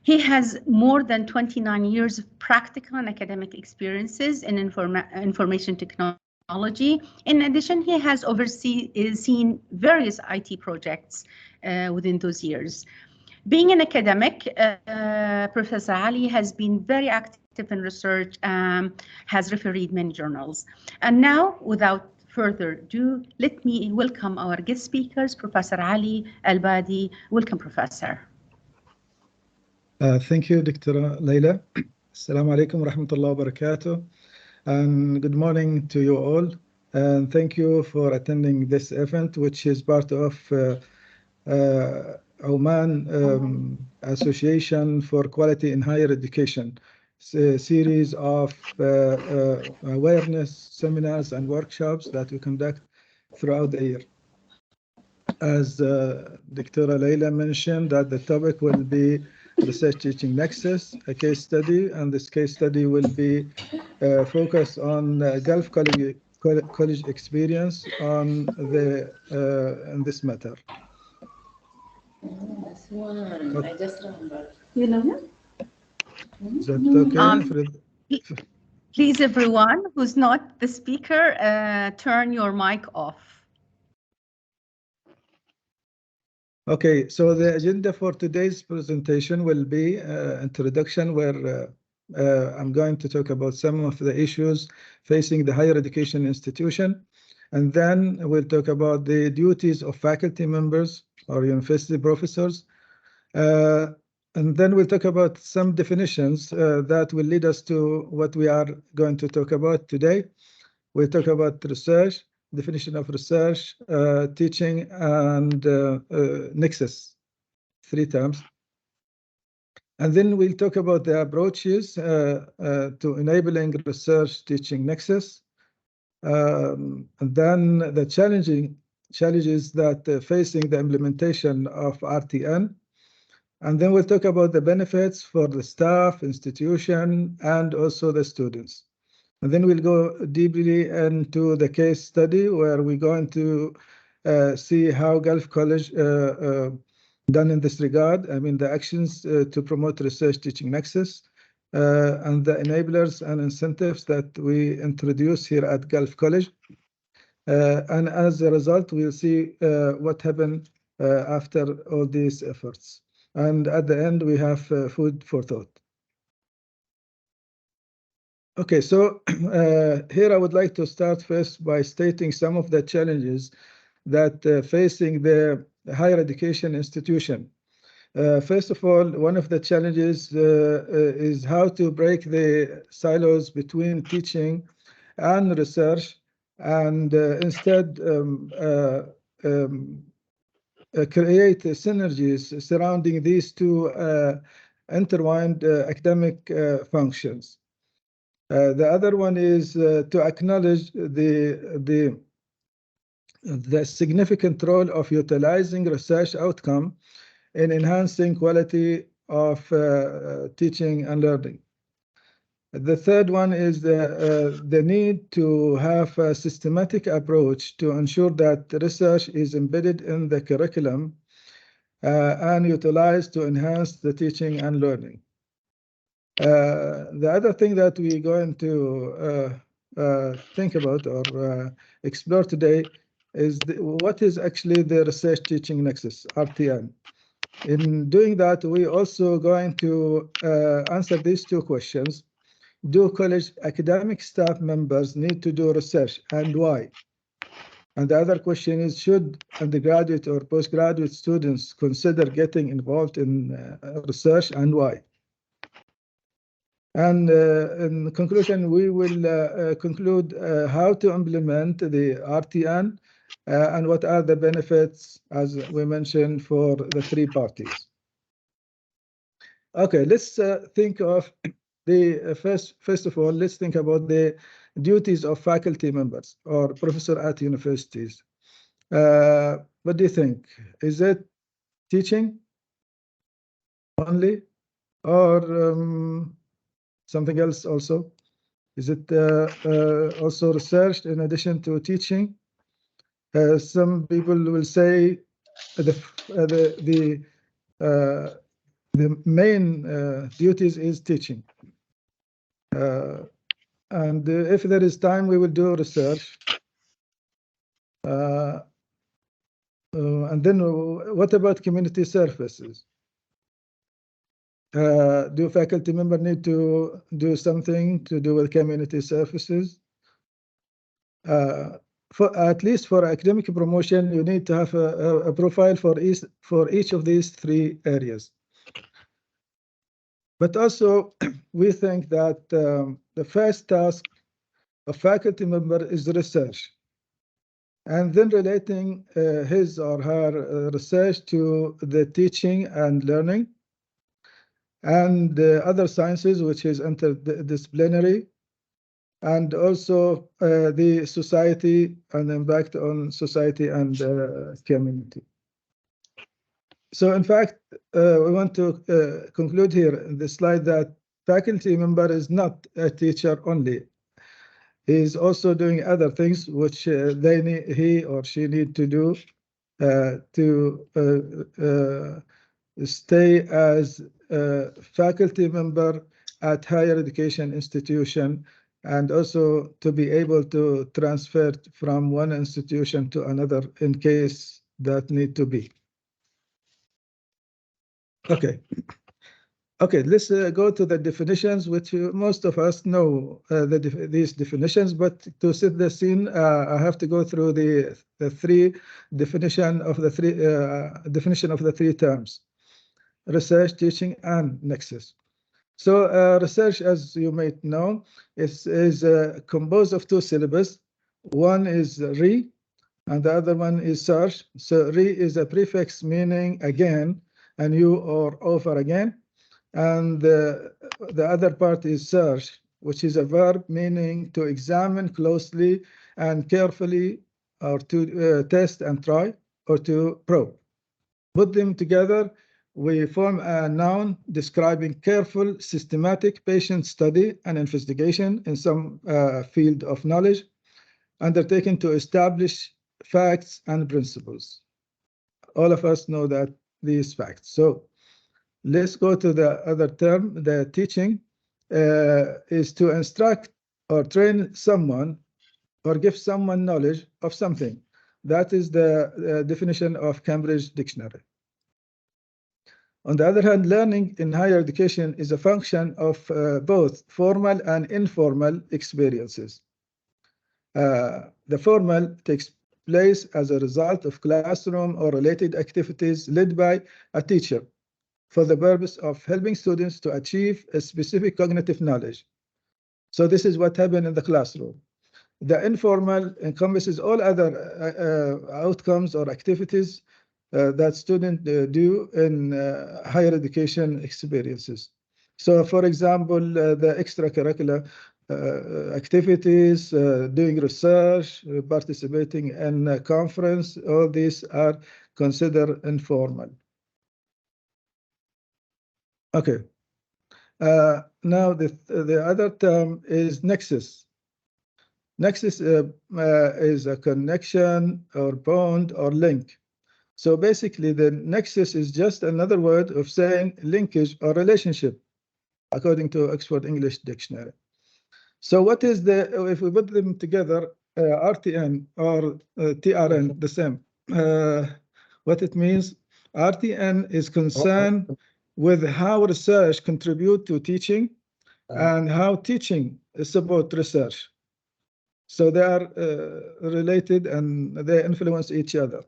He has more than 29 years of practical and academic experiences in information technology. In addition, he has seen various IT projects within those years. Being an academic, Professor Ali has been very active in research, has refereed many journals. And now, without further ado, let me welcome our guest speakers, Professor Ali Al-Badi. Welcome, Professor. Thank you, Dr. Layla. Assalamu alaikum wa rahmatullahi wa barakatuh. And good morning to you all. And thank you for attending this event, which is part of Oman Association for Quality in Higher Education. It's a series of awareness seminars and workshops that we conduct throughout the year. As Dr. Layla mentioned, that the topic will be Research Teaching Nexus, a case study, and this case study will be focused on Gulf College experience on the in this matter. I just remember. You know him? Is that okay? Please, everyone who's not the speaker, turn your mic off. Okay, so the agenda for today's presentation will be introduction, where I'm going to talk about some of the issues facing the higher education institution, and then we'll talk about the duties of faculty members or university professors, and then we'll talk about some definitions that will lead us to what we are going to talk about today. We'll talk about research, definition of research, teaching, and Nexus, 3 terms. And then we'll talk about the approaches to enabling research teaching Nexus, and then the challenges that facing the implementation of RTN. And then we'll talk about the benefits for the staff, institution, and also the students. And then we'll go deeply into the case study, where we're going to see how Gulf College done in this regard. I mean, the actions to promote research teaching Nexus, and the enablers and incentives that we introduce here at Gulf College. And as a result, we'll see what happened after all these efforts. And at the end, we have food for thought. Okay, so here I would like to start first by stating some of the challenges that facing the higher education institution. First of all, one of the challenges is how to break the silos between teaching and research, and instead create synergies surrounding these two intertwined academic functions. The other one is to acknowledge the significant role of utilizing research outcome in enhancing quality of teaching and learning. The third one is the need to have a systematic approach to ensure that research is embedded in the curriculum and utilized to enhance the teaching and learning. The other thing that we're going to think about or explore today is what is actually the research teaching nexus, RTN. In doing that, we're also going to answer these 2 questions. Do college academic staff members need to do research, and why? And the other question is, should undergraduate or postgraduate students consider getting involved in research, and why? And in conclusion, we will conclude how to implement the RTN and what are the benefits, as we mentioned, for the 3 parties. Okay, let's think of the first of all, let's think about the duties of faculty members or professor at universities. What do you think? Is it teaching only, or something else also? Is it also research in addition to teaching? Some people will say the the main duties is teaching. And if there is time, we will do research. And then what about community services? Do faculty members need to do something to do with community services? At least for academic promotion, you need to have a profile for each of these three areas. But also, we think that the first task of faculty member is research, and then relating his or her research to the teaching and learning, and other sciences, which is interdisciplinary, and also the society and impact on society and community. So in fact, we want to conclude here in the slide that faculty member is not a teacher only. He is also doing other things which he or she need to do to stay as a faculty member at higher education institution, and also to be able to transfer from one institution to another in case that need to be. Okay. Okay, let's go to the definitions, which most of us know these definitions, but to set the scene, I have to go through the three definition of the three terms: research, teaching, and nexus. So research, as you may know, is composed of two syllables. One is re, and the other one is search. So re is a prefix meaning again, and you or over again. And the other part is search, which is a verb meaning to examine closely and carefully, or to test and try, or to probe. Put them together, we form a noun describing careful, systematic patient study and investigation in some field of knowledge undertaken to establish facts and principles. All of us know that these facts. So let's go to the other term. The teaching is to instruct or train someone or give someone knowledge of something. That is the definition of Cambridge Dictionary. On the other hand, learning in higher education is a function of both formal and informal experiences. The formal takes place as a result of classroom or related activities led by a teacher for the purpose of helping students to achieve a specific cognitive knowledge. So this is what happened in the classroom. The informal encompasses all other outcomes or activities that students do in higher education experiences. So for example, the extracurricular activities, doing research, participating in a conference, all these are considered informal. Okay. Now the other term is nexus. Nexus is a connection or bond or link. So basically, the nexus is just another word of saying linkage or relationship, according to Oxford English Dictionary. So what is if we put them together, RTN or TRN, the same. What it means, RTN is concerned with how research contribute to teaching and how teaching support research. So they are related and they influence each other.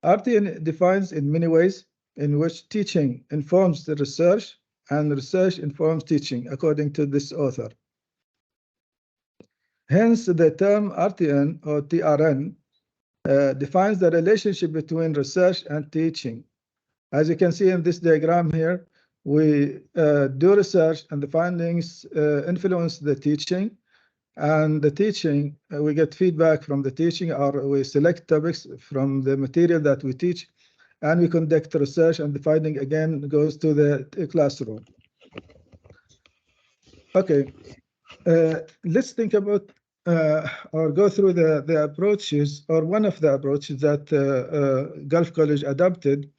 RTN defines in many ways in which teaching informs the research and research informs teaching, according to this author. Hence, the term RTN or TRN defines the relationship between research and teaching. As you can see in this diagram here, we do research and the findings influence the teaching. And the teaching, we get feedback from the teaching, or we select topics from the material that we teach, and we conduct research, and the finding again goes to the classroom. Okay, let's think about or go through the approaches, or one of the approaches that Gulf College adopted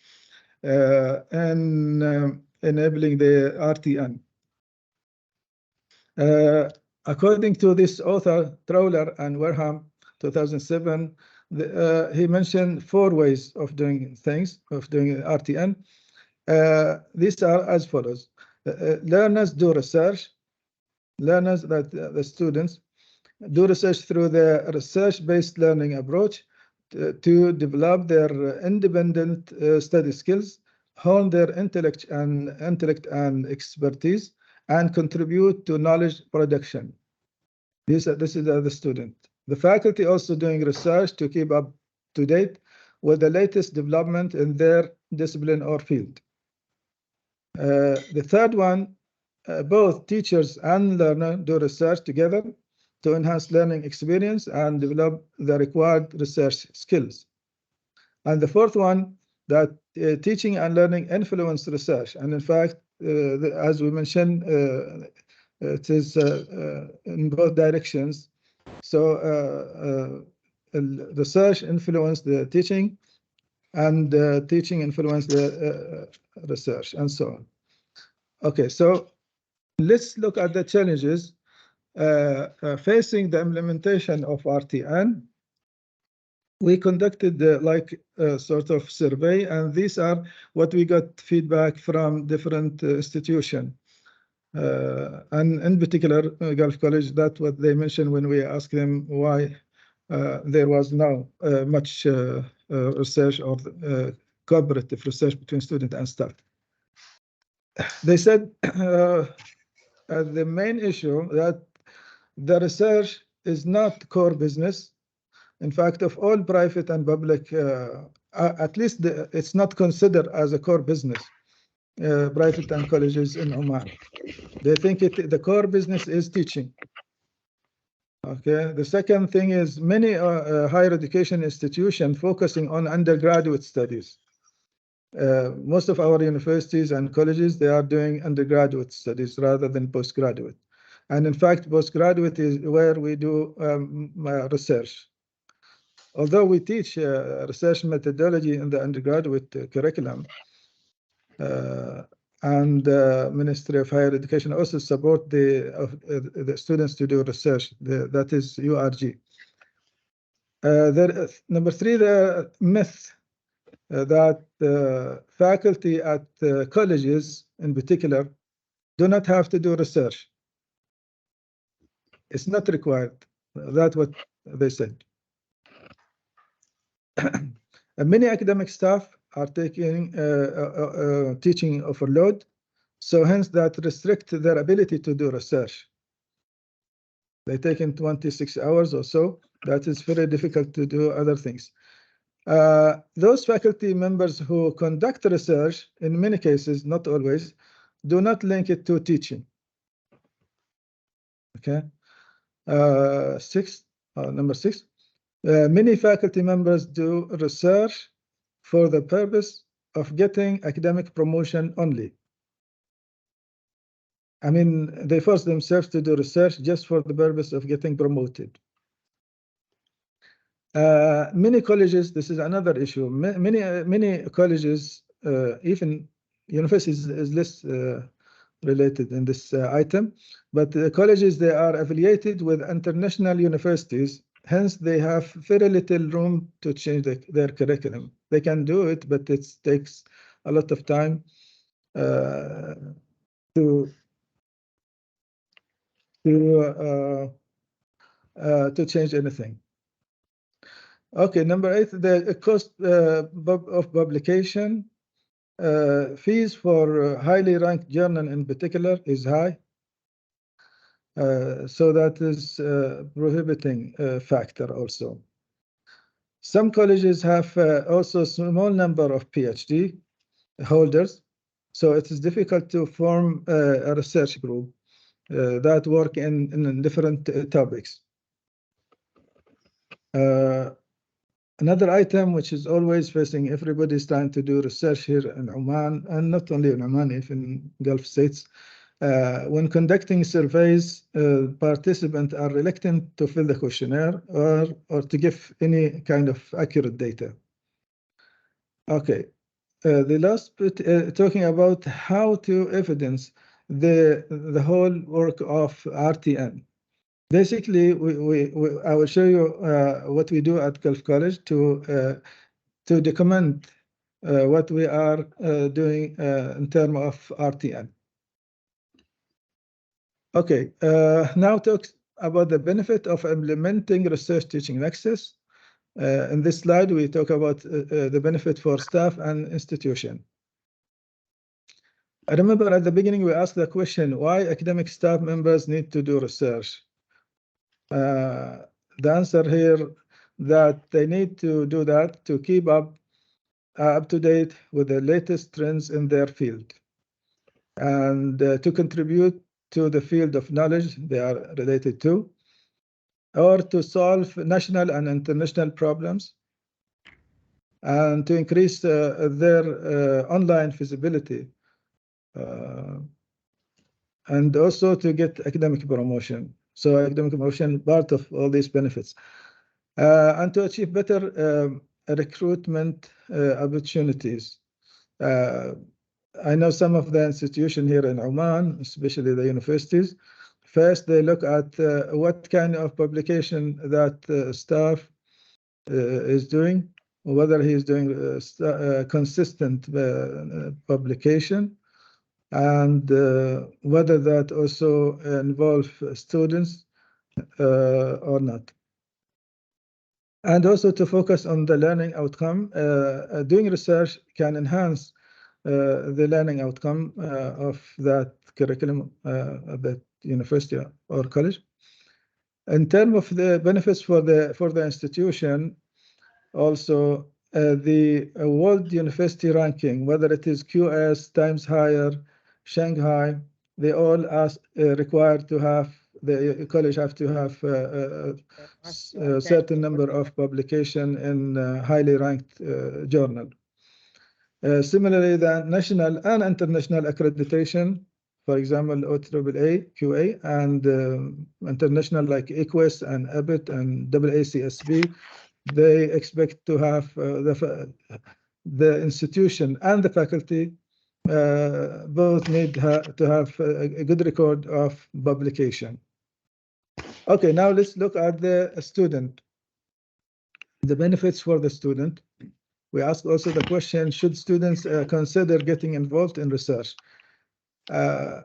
in enabling the RTN. According to this author, Trawler and Warham, 2007, he mentioned 4 ways of doing things, of doing RTN. These are as follows. Learners do research. Learners, that the students, do research through the research-based learning approach to develop their independent study skills, hone their intellect and expertise, and contribute to knowledge production. This is the student. The faculty also doing research to keep up to date with the latest development in their discipline or field. The third one, both teachers and learner do research together to enhance learning experience and develop the required research skills. And the fourth one, that teaching and learning influence research. And in fact, as we mentioned, it is in both directions. So research influence the teaching, and teaching influence the research, and so on. Okay, so let's look at the challenges facing the implementation of RTN. We conducted sort of survey, and these are what we got feedback from different institutions. And in particular, Gulf College, that's what they mentioned when we asked them why there was no much research or cooperative research between student and staff. They said the main issue that the research is not core business. In fact, of all private and public, at least it's not considered as a core business, private and colleges in Oman. They think the core business is teaching. Okay. The second thing is many higher education institutions focusing on undergraduate studies. Most of our universities and colleges, they are doing undergraduate studies rather than postgraduate. And in fact, postgraduate is where we do research. Although we teach research methodology in the undergraduate curriculum, and Ministry of Higher Education also support the students to do research. That is URG. Number 3, the myth that faculty at colleges in particular do not have to do research. It's not required. That's what they said. Many academic staff are taking teaching overload, so hence that restrict their ability to do research. They take in 26 hours or so. That is very difficult to do other things. Those faculty members who conduct research, in many cases, not always, do not link it to teaching. Okay. Number 6. Many faculty members do research for the purpose of getting academic promotion only. I mean, they force themselves to do research just for the purpose of getting promoted. Many colleges, this is another issue. Many colleges, even universities is less related in this item, but the colleges, they are affiliated with international universities. Hence, they have very little room to change their curriculum. They can do it, but it takes a lot of time to change anything. Okay, number 8, the cost of publication. Fees for highly ranked journal in particular is high. So that is a prohibiting factor also. Some colleges have also a small number of PhD holders, so it is difficult to form a research group that work in different topics. Another item which is always facing everybody is trying to do research here in Oman, and not only in Oman, even in Gulf states. When conducting surveys, participants are reluctant to fill the questionnaire or to give any kind of accurate data. Okay, the last bit talking about how to evidence the whole work of RTN. Basically, I will show you what we do at Gulf College to document what we are doing in terms of RTN. Okay, now talk about the benefit of implementing research teaching Nexus. In this slide, we talk about the benefit for staff and institution. I remember at the beginning, we asked the question, why academic staff members need to do research? The answer here that they need to do that to keep up to date with the latest trends in their field and to contribute to the field of knowledge they are related to, or to solve national and international problems, and to increase their online visibility, and also to get academic promotion. So academic promotion, part of all these benefits, and to achieve better recruitment opportunities. I know some of the institutions here in Oman, especially the universities, first they look at what kind of publication that staff is doing, whether he is doing consistent publication, and whether that also involves students or not. And also to focus on the learning outcome. Doing research can enhance the learning outcome of that curriculum at that university or college. In terms of the benefits for the institution, also the world university ranking, whether it is QS, Times Higher, Shanghai, they all are required to have, the college have to have a certain number of publication in highly ranked journal. Similarly, the national and international accreditation, for example, OAAA, QA, and international like EQUIS and EBIT and AACSB, they expect to have the institution and the faculty both need to have a good record of publication. Okay, now let's look at the student, the benefits for the student. We ask also the question, should students consider getting involved in research? The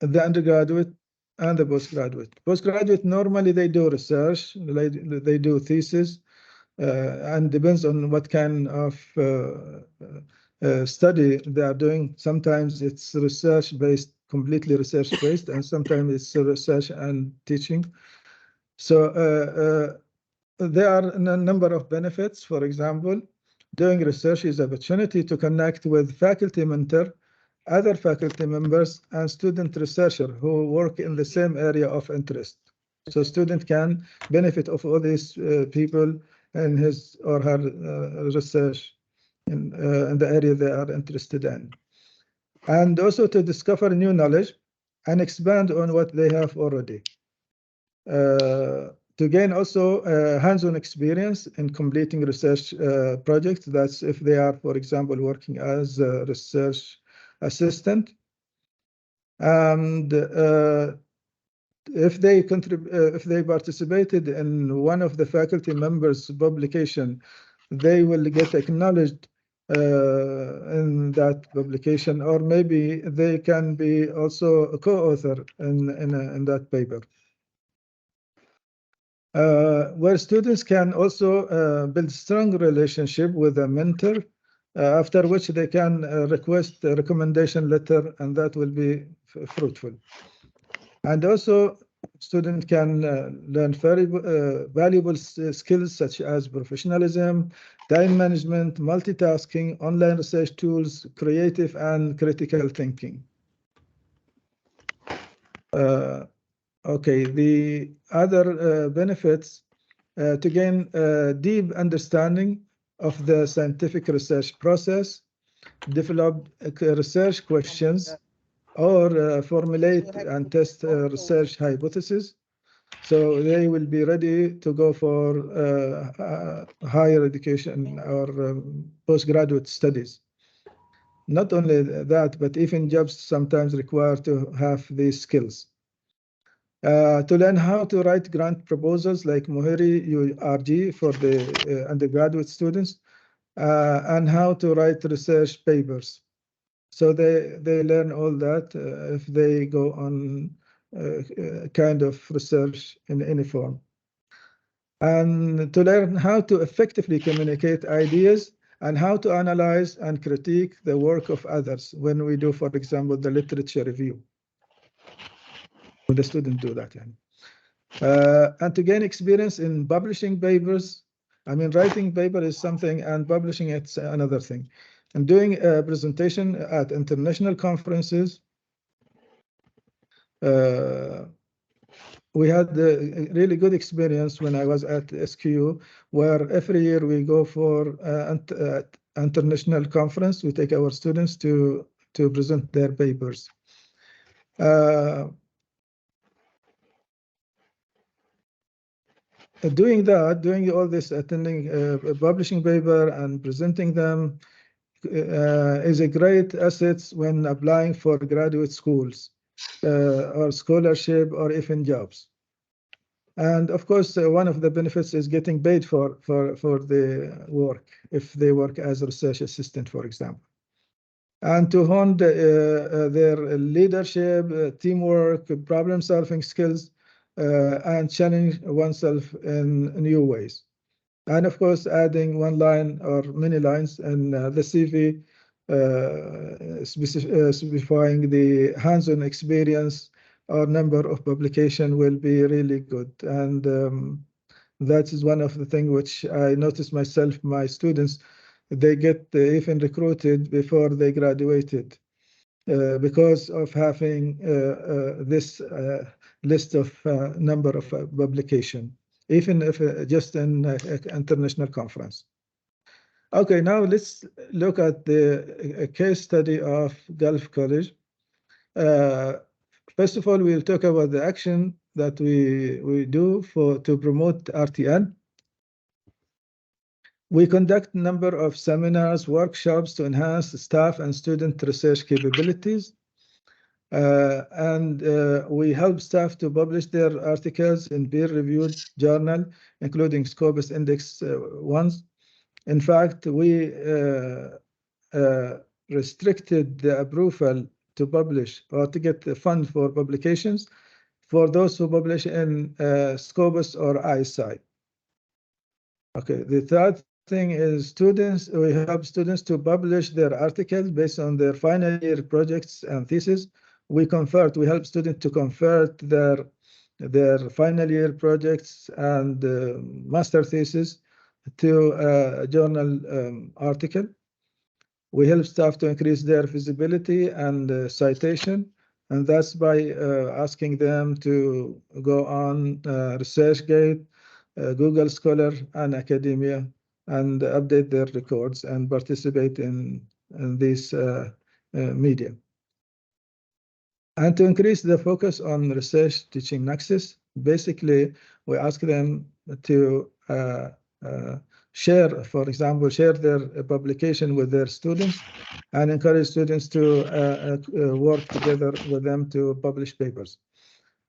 undergraduate and the postgraduate. Postgraduate, normally they do research, they do thesis, and depends on what kind of study they are doing. Sometimes it's research-based, completely research-based, and sometimes it's research and teaching. So there are a number of benefits. For example, doing research is an opportunity to connect with faculty mentor, other faculty members, and student researcher who work in the same area of interest. So student can benefit of all these people in his or her research in the area they are interested in. And also to discover new knowledge and expand on what they have already. To gain also hands-on experience in completing research projects. That's if they are, for example, working as a research assistant. And if they participated in one of the faculty members' publication, they will get acknowledged in that publication, or maybe they can be also a co-author in that paper. Where students can also build strong relationship with a mentor, after which they can request a recommendation letter, and that will be fruitful. And also, students can learn very valuable skills such as professionalism, time management, multitasking, online research tools, creative and critical thinking. Okay, the other benefits to gain deep understanding of the scientific research process, develop research questions, or formulate and test research hypotheses. So they will be ready to go for higher education or postgraduate studies. not only that, but even jobs sometimes require to have these skills. To learn how to write grant proposals like Mohiri URG for the undergraduate students, and how to write research papers. So they learn all that if they go on kind of research in any form. And to learn how to effectively communicate ideas and how to analyze and critique the work of others when we do, for example, the literature review. The students do that. And to gain experience in publishing papers. I mean, writing paper is something and publishing it's another thing. And doing a presentation at international conferences. We had a really good experience when I was at SQU, where every year we go for international conference. We take our students to present their papers. Doing all this, attending publishing paper and presenting them is a great asset when applying for graduate schools or scholarship or even jobs. And of course, one of the benefits is getting paid for the work if they work as a research assistant, for example. And to hone their leadership, teamwork, problem-solving skills, and challenge oneself in new ways. And of course, adding one line or many lines in the CV, specifying the hands-on experience or number of publication will be really good. And that is one of the things which I noticed myself, my students, they get even recruited before they graduated because of having this list of number of publication, even if just in international conference. Okay, now let's look at the case study of Gulf College. First of all, we'll talk about the action that we do to promote RTN. We conduct a number of seminars, workshops to enhance staff and student research capabilities. And we help staff to publish their articles in peer-reviewed journal, including Scopus Index ones. In fact, we restricted the approval to publish or to get the fund for publications for those who publish in Scopus or ISI. Okay, the third thing is we help students to publish their articles based on their final year projects and thesis. We help students to convert their final year projects and master thesis to a journal article. We help staff to increase their visibility and citation, and that's by asking them to go on ResearchGate, Google Scholar, and academia, and update their records and participate in this media. And to increase the focus on research teaching Nexus, basically, we ask them to share, for example, share their publication with their students and encourage students to work together with them to publish papers.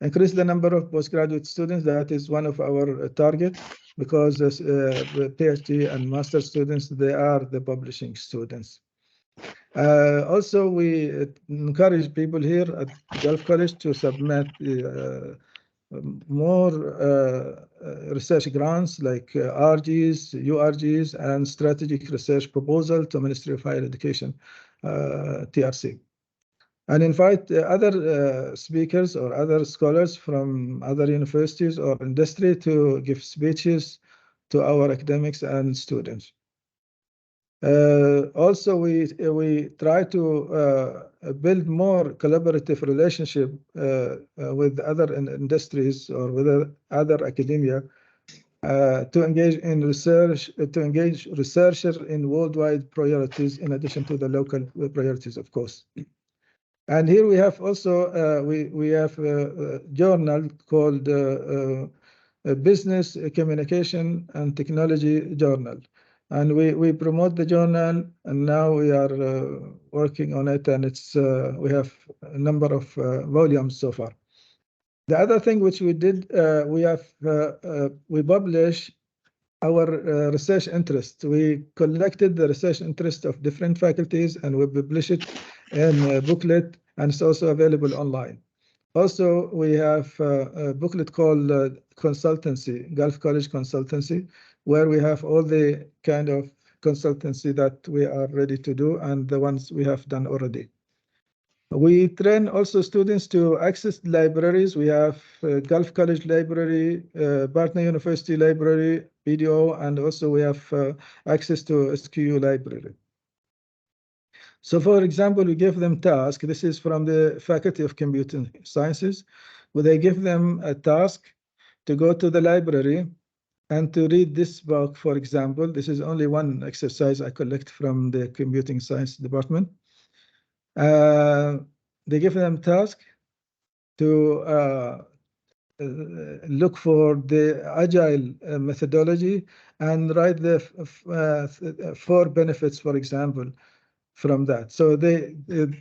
Increase the number of postgraduate students. That is one of our targets because the PhD and master students, they are the publishing students. Also, we encourage people here at Gulf College to submit more research grants like RGs, URGs, and strategic research proposal to Ministry of Higher Education, TRC. And invite other speakers or other scholars from other universities or industry to give speeches to our academics and students. Also, we try to build more collaborative relationship with other industries or with other academia to engage in research, to engage researchers in worldwide priorities in addition to the local priorities, of course. And here we have also we have a journal called Business Communication and Technology Journal. And we promote the journal, and now we are working on it, and it's we have a number of volumes so far. The other thing which we did, we publish our research interest. We collected the research interest of different faculties, and we publish it in a booklet, and it's also available online. Also, we have a booklet called Consultancy, Gulf College Consultancy, where we have all the kind of consultancy that we are ready to do and the ones we have done already. We train also students to access libraries. We have Gulf College Library, Partner University Library, BDO, and also we have access to SQU Library. So for example, we give them task. This is from the Faculty of Computer Sciences, where they give them a task to go to the library and to read this book, for example. This is only one exercise I collect from the Computing Science Department. They give them task to look for the agile methodology and write the 4 benefits, for example, from that. So they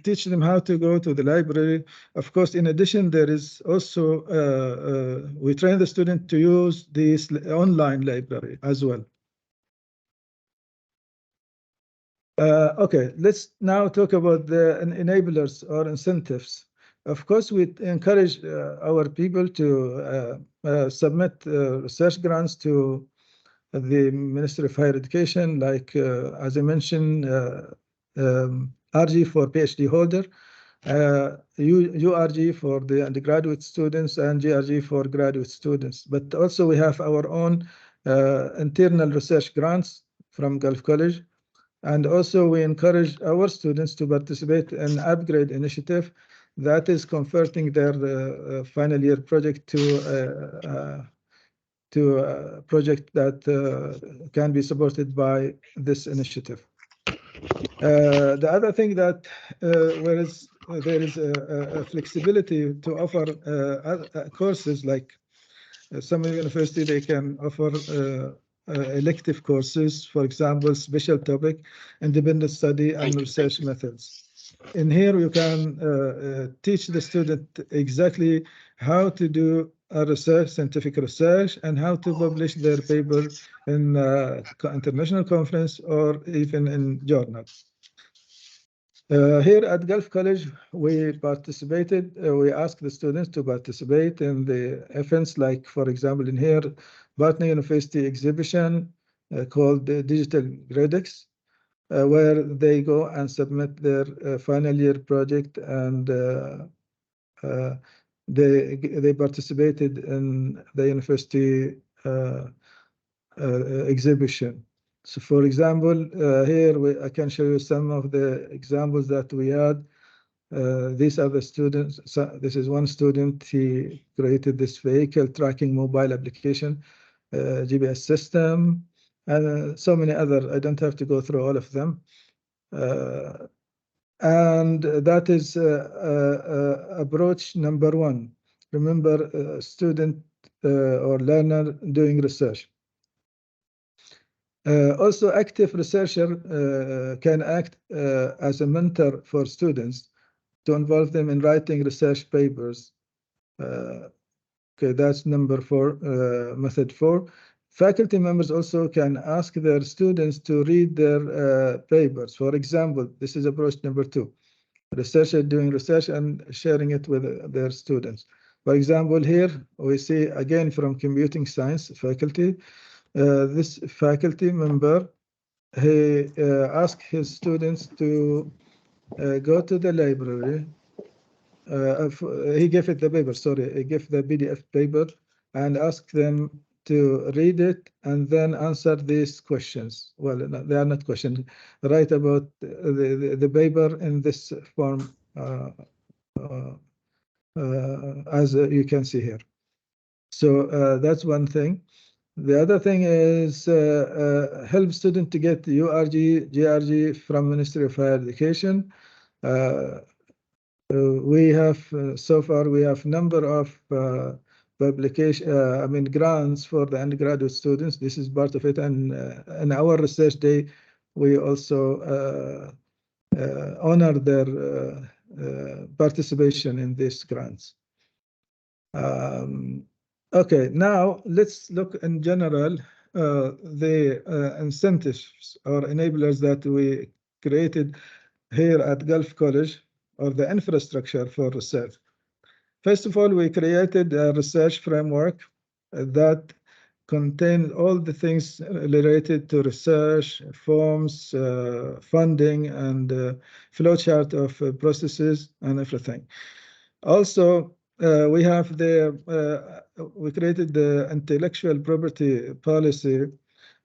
teach them how to go to the library. Of course, in addition, there is also, we train the student to use this online library as well. Okay, let's now talk about the enablers or incentives. Of course, we encourage our people to submit research grants to the Ministry of Higher Education, like, as I mentioned, RG for PhD holder, URG for the undergraduate students, and GRG for graduate students. But also we have our own internal research grants from Gulf College. And also we encourage our students to participate in upgrade initiative that is converting their final year project to a project that can be supported by this initiative. The other thing that whereas there is a flexibility to offer courses, like some university, they can offer elective courses, for example, special topic, independent study, and research methods. In here, you can teach the student exactly how to do a research, scientific research, and how to publish their paper in international conference or even in journal. Here at Gulf College, we participated, we asked the students to participate in the events, like, for example, in here, Partner University exhibition called the Digital Gradix, where they go and submit their final year project, and they participated in the university exhibition. So, for example, here I can show you some of the examples that we had. These are the students. So this is one student. He created this vehicle tracking mobile application, GPS system, and so many other. I don't have to go through all of them. And that is approach number 1. Remember, student or learner doing research. Also, active researcher can act as a mentor for students to involve them in writing research papers. Okay, that's number 4, method 4. Faculty members also can ask their students to read their papers. For example, this is approach number 2. Researcher doing research and sharing it with their students. For example, here we see again from computing science faculty, this faculty member, he asked his students to go to the library. He gave it the paper, sorry, he gave the PDF paper and asked them to read it and then answer these questions. Well, they are not questions. Write about the paper in this form, as you can see here. So that's one thing. The other thing is help student to get URG, GRG from Ministry of Higher Education. We have so far we have number of publication, grants for the undergraduate students. This is part of it. And in our research day, we also honor their participation in these grants. Okay, now let's look in general the incentives or enablers that we created here at Gulf College, or the infrastructure for research. First of all, we created a research framework that contained all the things related to research, forms, funding, and flowchart of processes and everything. Also, we created the intellectual property policy,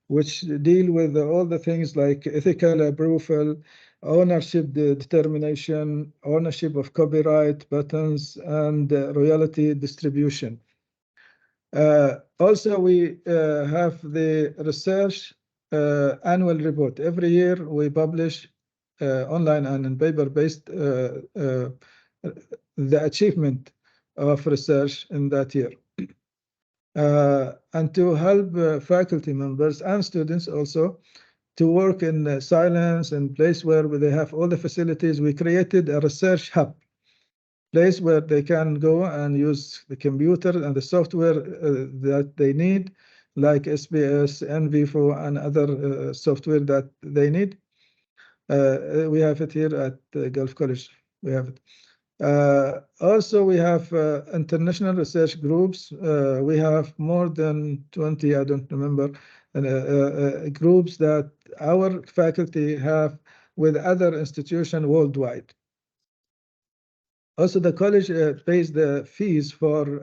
which deal with all the things like ethical approval, ownership determination, ownership of copyright patents, and royalty distribution. Also, we have the research annual report. Every year we publish online and in paper-based the achievement of research in that year. And to help faculty members and students also to work in silence and place where they have all the facilities, we created a research hub, place where they can go and use the computer and the software that they need, like SBS, NVIFO, and other software that they need. We have it here at Gulf College. We have it. Also, we have international research groups. We have more than 20, I don't remember, groups that our faculty have with other institutions worldwide. Also, the college pays the fees for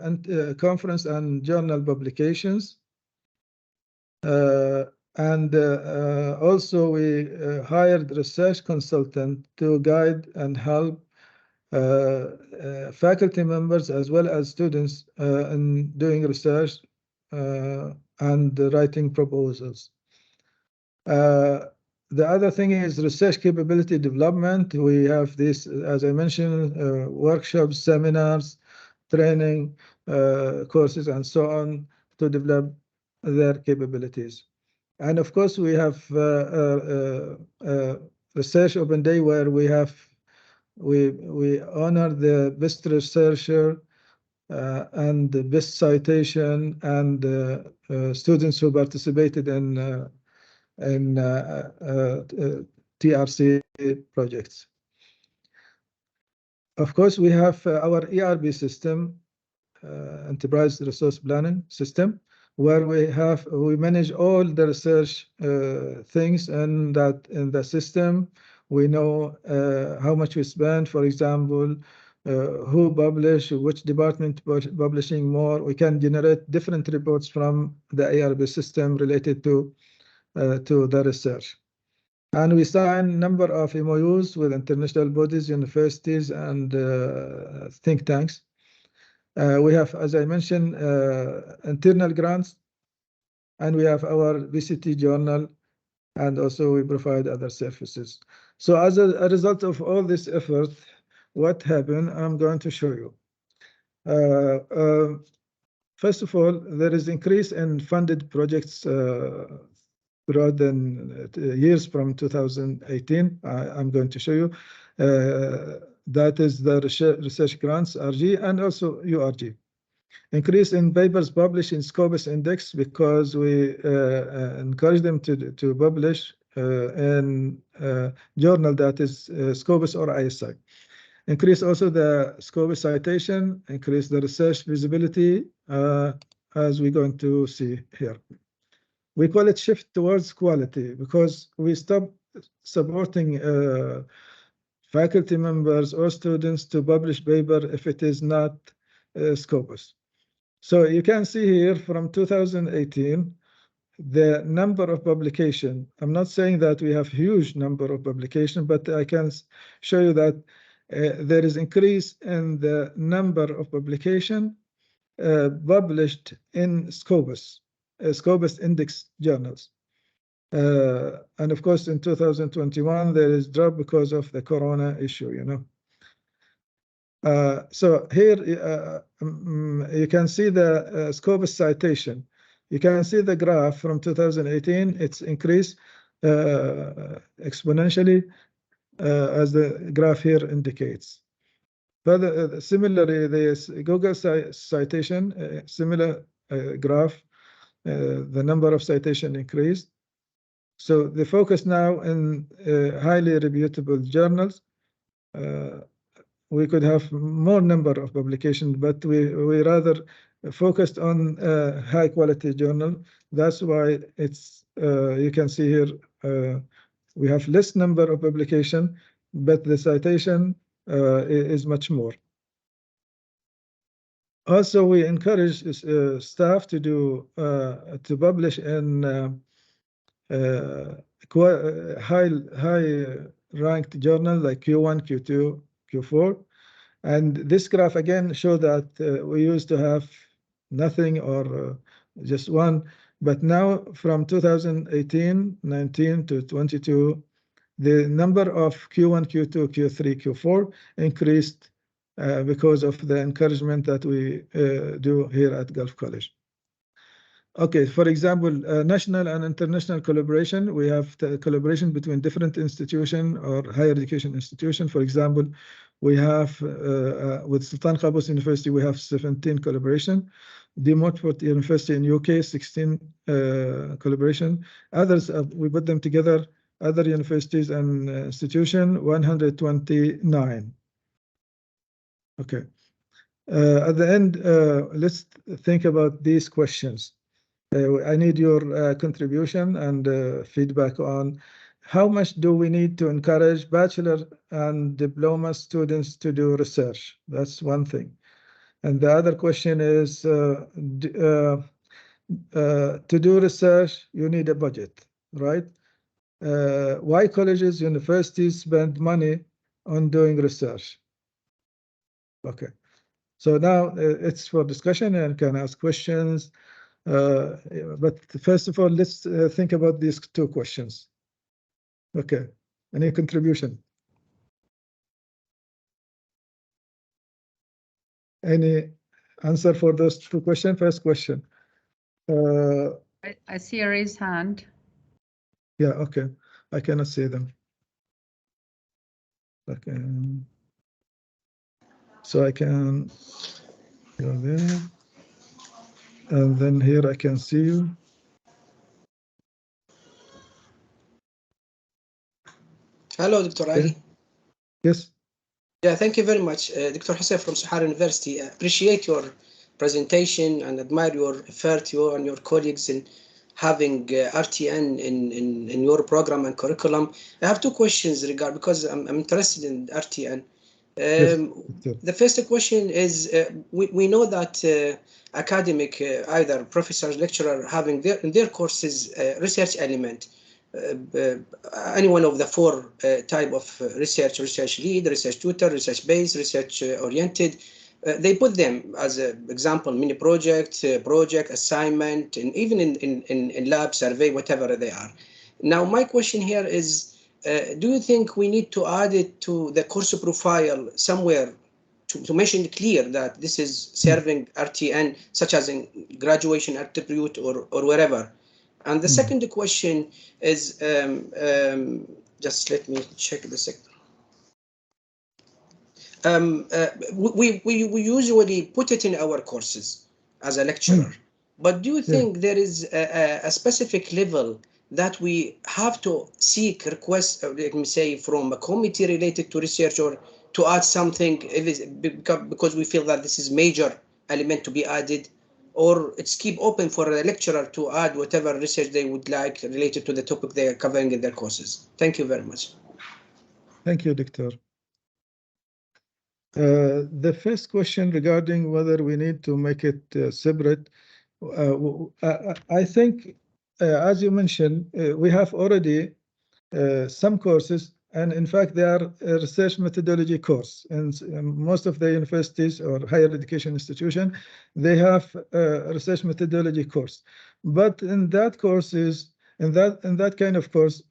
conference and journal publications. And also, we hired research consultant to guide and help faculty members as well as students in doing research and writing proposals. The other thing is research capability development. We have this, as I mentioned, workshops, seminars, training, courses, and so on to develop their capabilities. And of course, we have research open day where we honor the best researcher and the best citation and students who participated in TRC projects. Of course, we have our ERP system, enterprise resource planning system, where we manage all the research things in the system. We know how much we spend, for example, who publish, which department publishing more. We can generate different reports from the ERP system related to the research. And we sign a number of MOUs with international bodies, universities, and think tanks. We have, as I mentioned, internal grants, and we have our VCT journal, and also we provide other services. So as a result of all this effort, what happened, I'm going to show you. First of all, there is increase in funded projects throughout the years from 2018. I'm going to show you. That is the research grants, RG, and also URG. Increase in papers published in Scopus Index because we encourage them to publish in journal that is Scopus or ISI. Increase also the Scopus citation, increase the research visibility, as we're going to see here. We call it shift towards quality because we stop supporting faculty members or students to publish paper if it is not Scopus. So you can see here from 2018, the number of publication. I'm not saying that we have huge number of publication, but I can show you that there is increase in the number of publication published in Scopus index journals. And of course, in 2021, there is drop because of the corona issue, So here you can see the Scopus citation. You can see the graph from 2018. It's increased exponentially, as the graph here indicates. Further, similarly, the Google citation, similar graph, the number of citation increased. So the focus now in highly reputable journals. We could have more number of publications, but we rather focused on high quality journal. That's why it's you can see here we have less number of publication, but the citation is much more. Also, we encourage staff to do to publish in high ranked journal like Q1, Q2, Q4. And this graph again show that we used to have nothing or just one, but now from 2018, 19 to 22, the number of Q1, Q2, Q3, Q4 increased because of the encouragement that we do here at Gulf College. Okay, for example, national and international collaboration. We have the collaboration between different institutions or higher education institutions. For example, we have with Sultan Qaboos University, we have 17 collaboration. De Montfort University in UK, 16 collaboration. Others, we put them together, other universities and institutions, 129. Okay. At the end, let's think about these questions. I need your contribution and feedback on how much do we need to encourage bachelor and diploma students to do research? That's one thing. And the other question is, to do research, you need a budget, right? Why colleges, universities spend money on doing research? Okay. So now it's for discussion and can ask questions. But first of all, let's think about these two questions. Okay, any contribution? Any answer for those two questions? First question. I see a raised hand. Yeah, okay. I cannot see them. Okay. So I can go there. And then here I can see you. Hello, Dr. Ali. Yes. Yeah, thank you very much. Dr. Hussein from Sahara University. I appreciate your presentation and admire your effort, you and your colleagues in having RTN in your program and curriculum. I have two questions because I'm interested in RTN. Yes. The first question is, we know that academic, either professors, lecturer, having in their courses research element. Any one of the four type of research lead, research tutor, research based, research oriented. They put them as an example, mini project, project, assignment, and even in lab, survey, whatever they are. Now, my question here is, do you think we need to add it to the course profile somewhere to mention it clear that this is serving RTN, such as in graduation attribute or wherever? And the second question is, just let me check the second. We usually put it in our courses as a lecturer, but do you think there is a specific level that we have to seek requests, let me say, from a committee related to research or to add something because we feel that this is major element to be added? Or it's keep open for a lecturer to add whatever research they would like related to the topic they are covering in their courses. Thank you very much. Thank you, Doctor. The first question regarding whether we need to make it separate, I think, as you mentioned, we have already some courses, and in fact, they are a research methodology course. And most of the universities or higher education institution, they have a research methodology course. But in that courses, in that kind of course,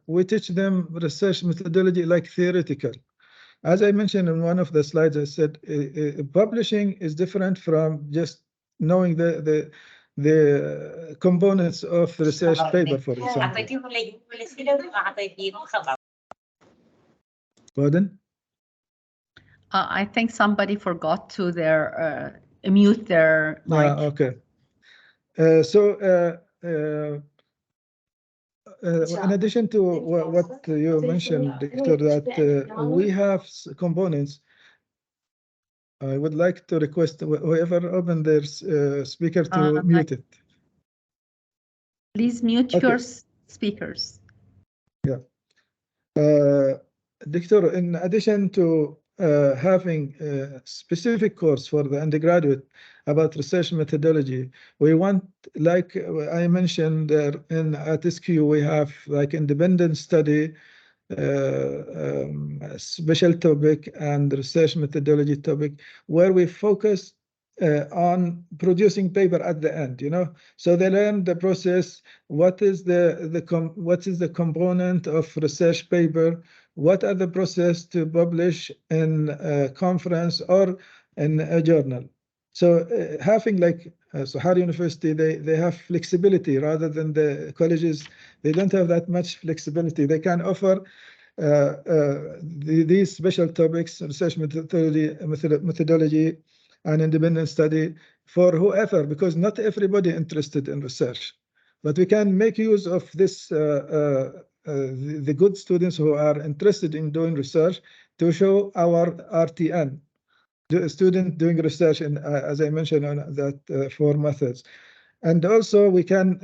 we teach them research methodology like theoretical. as I mentioned in one of the slides, I said publishing is different from just knowing the components of research paper, for example. Pardon? I think somebody forgot to mute their mic. Okay. In addition to what you mentioned, Victor, that we have components, I would like to request whoever opened their speaker to mute it. Please mute your speakers. Yeah. Victor, in addition to having a specific course for the undergraduate about research methodology, we want, like I mentioned at SQ, we have like independent study, special topic and research methodology topic, where we focus on producing paper at the end, so they learn the process. What is the component of research paper? What are the process to publish in a conference or in a journal? So having like Sahara University, they have flexibility rather than the colleges. They don't have that much flexibility. They can offer these special topics, research methodology, and independent study for whoever, because not everybody interested in research. But we can make use of this, the good students who are interested in doing research, to show our RTN, the student doing research, in, as I mentioned, on that 4 methods. And also we can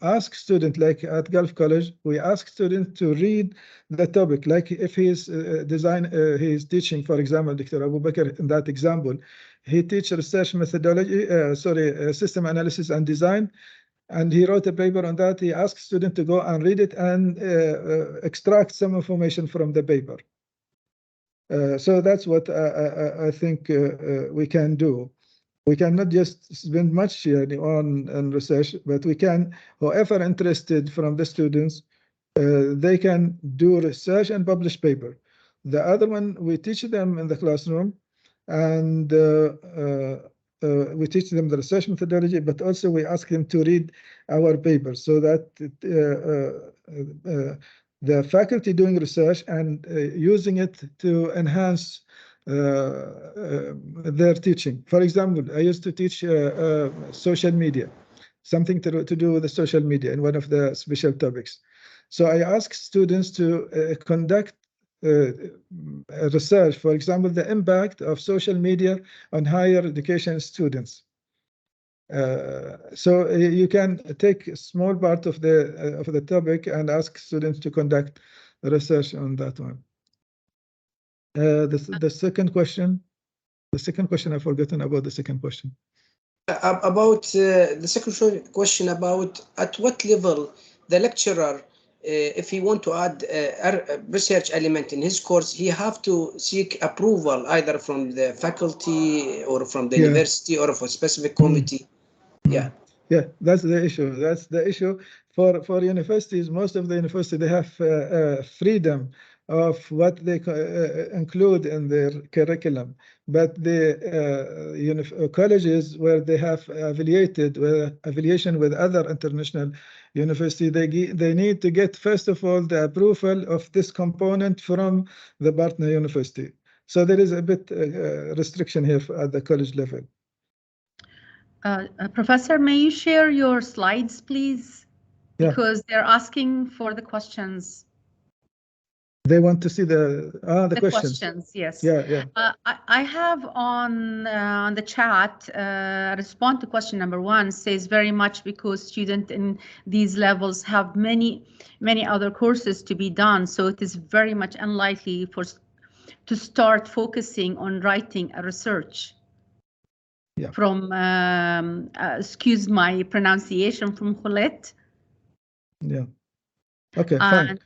ask students, like at Gulf College, we ask students to read the topic. Like if he's he's teaching, for example, Dr. Abu Bakr, in that example, he teaches research methodology, system analysis and design, and he wrote a paper on that. He asked students to go and read it and extract some information from the paper. So that's what I think we can do. We cannot just spend much on research, but we can, whoever interested from the students, they can do research and publish paper. The other one, we teach them in the classroom, and we teach them the research methodology, but also we ask them to read our papers, so that the faculty doing research and using it to enhance their teaching. For example, I used to teach social media, something to do with the social media in one of the special topics. So I asked students to conduct research, for example, the impact of social media on higher education students. So you can take a small part of the topic and ask students to conduct research on that one. The second question. I've forgotten about the second question. About the second question about at what level the lecturer, if he want to add a research element in his course, he have to seek approval either from the faculty or from the university or for a specific committee. Yeah, that's the issue. That's the issue for universities. Most of the universities, they have freedom of what they include in their curriculum, but the colleges where they have affiliation with other international universities, they need to get, first of all, the approval of this component from the partner university. So there is a bit restriction here at the college level. Professor, may you share your slides, please? Because they're asking for the questions. They want to see the questions. Yes. Yeah. I have on the chat, respond to question number 1, says very much because students in these levels have many other courses to be done. So it is very much unlikely to start focusing on writing a research. Yeah. From, excuse my pronunciation, from Khulet. Yeah. Okay, fine.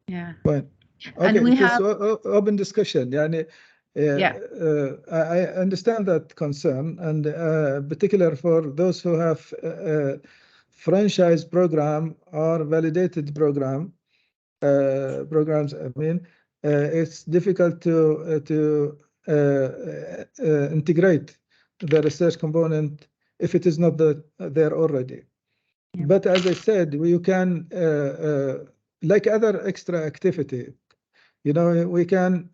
Yeah. Fine. Okay, and we have open discussion. I understand that concern, and particular for those who have franchise program or validated programs. I mean, it's difficult to integrate the research component if it is not there already. Yeah. But as I said, you can, like other extra activity, you know, we can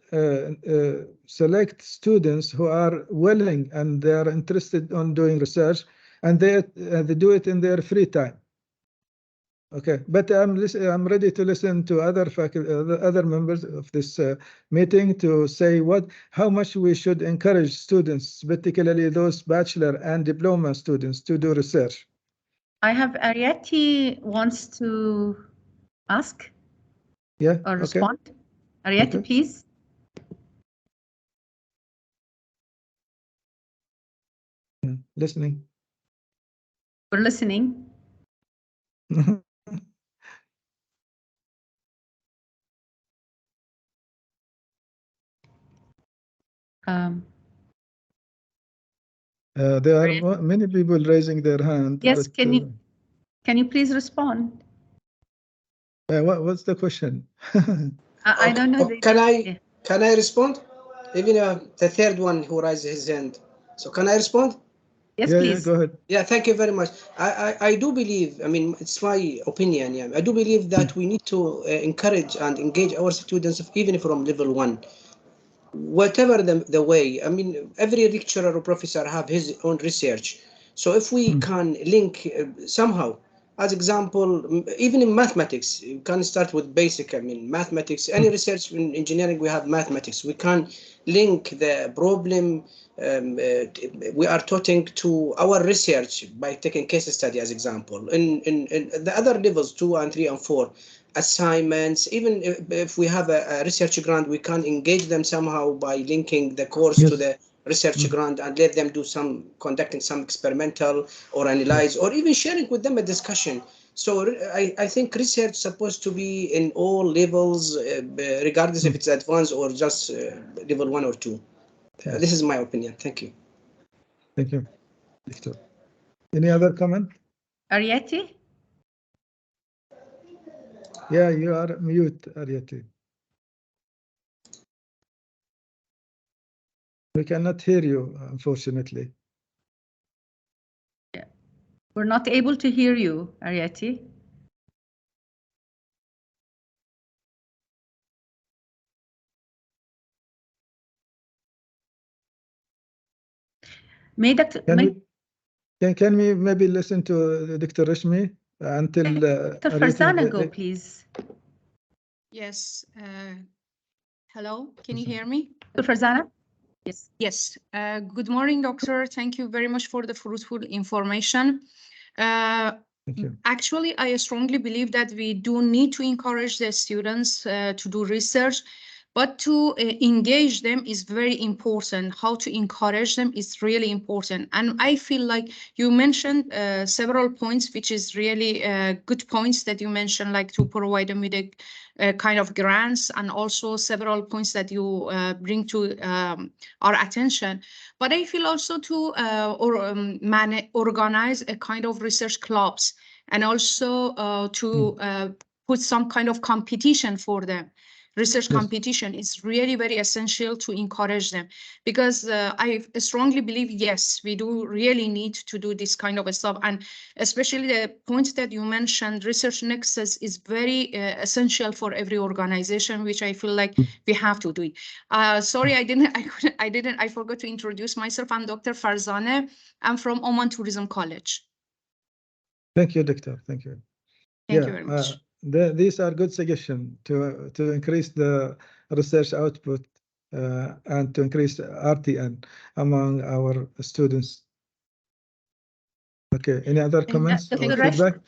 select students who are willing and they are interested on doing research, and they do it in their free time. Okay, but I'm ready to listen to other faculty, other members of this meeting to say how much we should encourage students, particularly those bachelor and diploma students, to do research. I have Ariete wants to ask. Yeah. Or Okay. respond. Ariete, Okay. please. Listening. We're listening. There are many people raising their hand. Yes, but, can you please respond? What's the question? I don't know. Can I respond? Even the third one who raised his hand. So can I respond? Yes, yeah, please. Yeah, go ahead. Yeah, thank you very much. I do believe, I mean, it's my opinion. Yeah, I do believe that we need to encourage and engage our students, even from level 1. Whatever the way, I mean, every lecturer or professor have his own research. So if we can link somehow, as example, even in mathematics, you can start with basic, I mean, mathematics, any research in engineering, we have mathematics. We can link the problem we are talking to our research by taking case study as example. In the other levels, 2 and 3 and 4, assignments, even if we have a research grant, we can engage them somehow by linking the course to the research grant and let them do conducting some experimental or analyze or even sharing with them a discussion. So I think research is supposed to be in all levels, regardless if it's advanced or just level 1 or 2. This is my opinion. Thank you. Thank you, Victor. Any other comment? Ariete? Yeah, you are mute, Ariete. We cannot hear you, unfortunately. Yeah. We're not able to hear you, Ariete. Can we maybe listen to Dr. Rashmi until Dr. Farzana go, please. Yes. Hello, can you hear me? Dr. Farzana? Yes. Yes. Good morning, doctor. Thank you very much for the fruitful information. Thank you. Actually, I strongly believe that we do need to encourage the students to do research, but to engage them is very important. How to encourage them is really important. And I feel like you mentioned several points, which is really good points that you mentioned, like to provide them with a kind of grants, and also several points that you bring to our attention. But I feel also to organize a kind of research clubs, and also to put some kind of competition for them. Research competition is really very essential to encourage them, because I strongly believe, yes, we do really need to do this kind of stuff. And especially the point that you mentioned, research nexus is very essential for every organization, which I feel like we have to do it. Sorry, I forgot to introduce myself. I'm Dr. Farzaneh. I'm from Oman Tourism College. Thank you, Doctor. Thank you. Thank you very much. These are good suggestions to increase the research output and to increase RTN among our students. Okay, any other comments or feedback?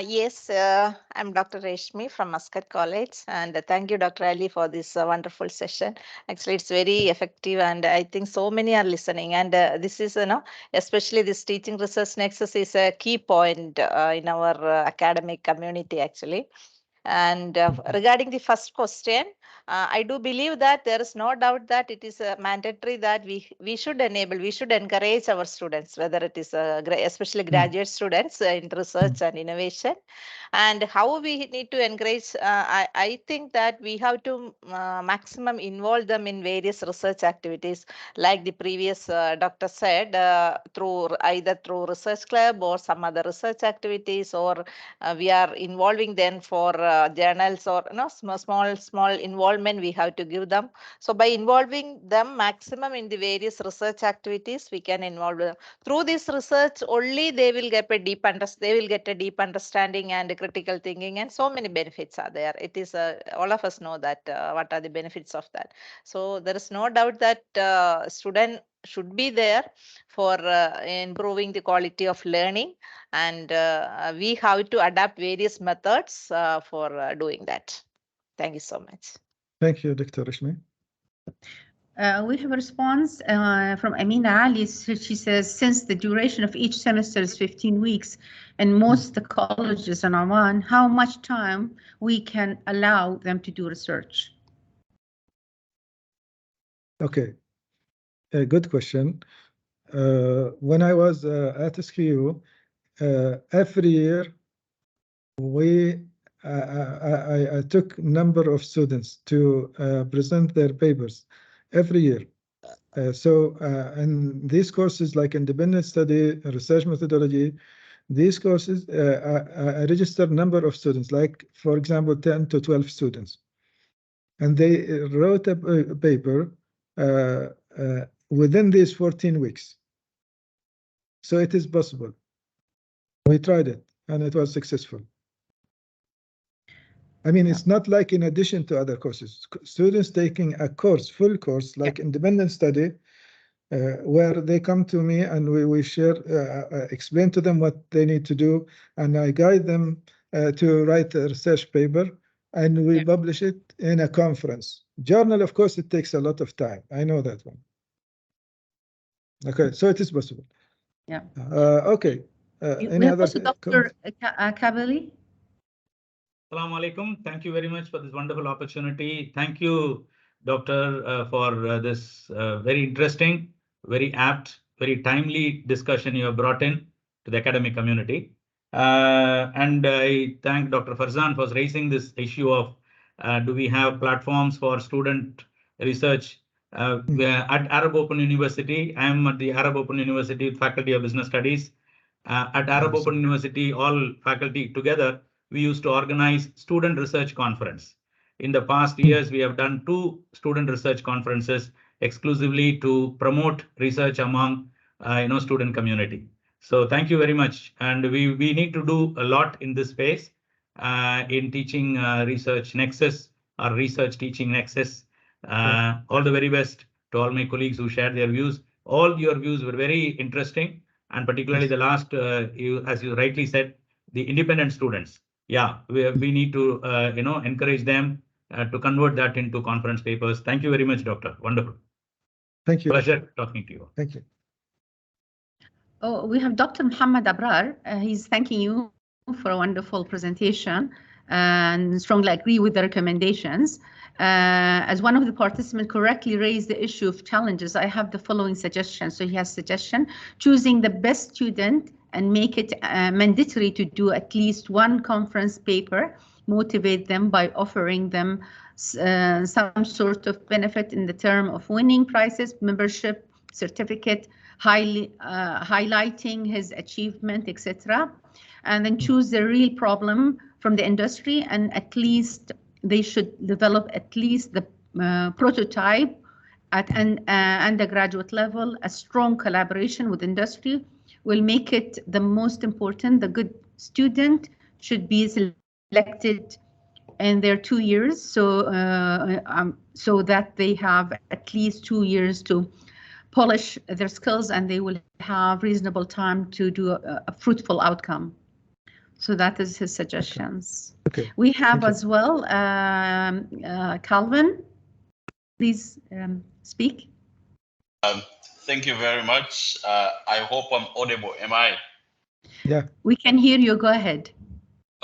Yes, I'm Dr. Reshmi from Muscat College, and thank you, Dr. Ali, for this wonderful session. Actually, it's very effective, and I think so many are listening. And this is, especially this teaching research nexus is a key point in our academic community, actually. And regarding the first question, I do believe that there is no doubt that it is mandatory that we should encourage our students, whether it is especially graduate students in research and innovation. And how we need to encourage, I think that we have to maximum involve them in various research activities, like the previous doctor said, either through research club or some other research activities, or we are involving them for journals, or small involvement we have to give them. So by involving them maximum in the various research activities, we can involve them. Through this research only they will get a deep understanding and critical thinking, and so many benefits are there. It is all of us know that what are the benefits of that. So there is no doubt that student should be there for improving the quality of learning, and we have to adapt various methods for doing that. Thank you so much. Thank you, Dr. Rashmi. We have a response from Amina Ali. She says, since the duration of each semester is 15 weeks in most the colleges in Oman, how much time we can allow them to do research? Okay, a good question. When I was at SKU, every year I took number of students to present their papers every year. And these courses like independent study, research methodology, these courses, I registered number of students, like for example, 10 to 12 students. And they wrote a paper within these 14 weeks. So it is possible. We tried it and it was successful. I mean, it's not like in addition to other courses. Students taking a course, full course, like independent study, where they come to me and we share, explain to them what they need to do, and I guide them to write a research paper, and we publish it in a conference. Journal, of course, it takes a lot of time. I know that one. Okay, so it is possible. Yeah. Okay. Any other? Dr. Kabali? Assalamu alaikum. Thank you very much for this wonderful opportunity. Thank you, Doctor, for this very interesting, very apt, very timely discussion you have brought in to the academic community. And I thank Dr. Farzan for raising this issue of do we have platforms for student research at Arab Open University. I am at the Arab Open University Faculty of Business Studies. At Arab Open University, all faculty together, we used to organize student research conference. In the past years, we have done 2 student research conferences exclusively to promote research among student community. So thank you very much. And we need to do a lot in this space in teaching research Nexus or research teaching Nexus. All the very best to all my colleagues who shared their views. All your views were very interesting, and particularly the last, as you rightly said, the independent students. Yeah, we need to encourage them to convert that into conference papers. Thank you very much, Doctor. Wonderful. Thank you. Pleasure talking to you. Thank you. Oh, we have Dr. Muhammad Abrar. He's thanking you for a wonderful presentation and strongly agree with the recommendations. As one of the participants correctly raised the issue of challenges, I have the following suggestion. So he has suggestion: choosing the best student and make it mandatory to do at least one conference paper, motivate them by offering them some sort of benefit in the term of winning prizes, membership, certificate, highlighting his achievement, etc. And then choose the real problem from the industry, and at least they should develop at least the prototype at an undergraduate level. A strong collaboration with industry will make it the most important. The good student should be selected in their 2 years, so that they have at least 2 years to polish their skills, and they will have reasonable time to do a fruitful outcome. So that is his suggestions. Okay. We have as well Calvin. Please speak. Thank you very much. I hope I'm audible. Am I? Yeah. We can hear you. Go ahead.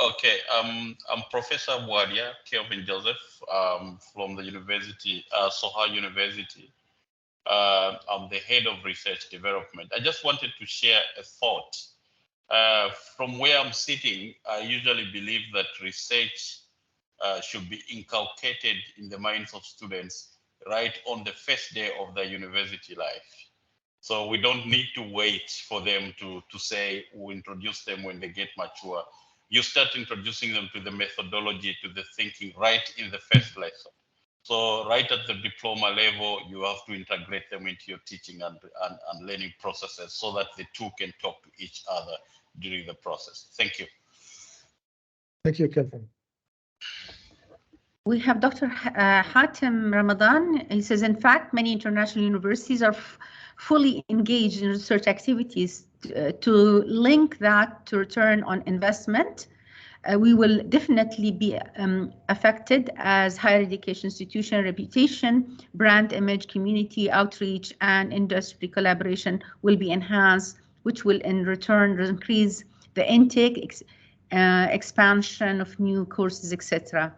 Okay, I'm Professor Wadia Kelvin Joseph from the University, Soha University. I'm the head of research development. I just wanted to share a thought. From where I'm sitting, I usually believe that research should be inculcated in the minds of students right on the first day of their university life. So we don't need to wait for them to say we'll introduce them when they get mature. You start introducing them to the methodology, to the thinking right in the first lesson. So right at the diploma level, you have to integrate them into your teaching and learning processes so that the two can talk to each other during the process. Thank you. Thank you, Kelvin. We have Dr. Hatem Ramadan. He says, in fact, many international universities are fully engaged in research activities to link that to return on investment. We will definitely be affected as higher education institution reputation, brand image, community outreach, and industry collaboration will be enhanced, which will in return increase the intake, expansion of new courses, etc.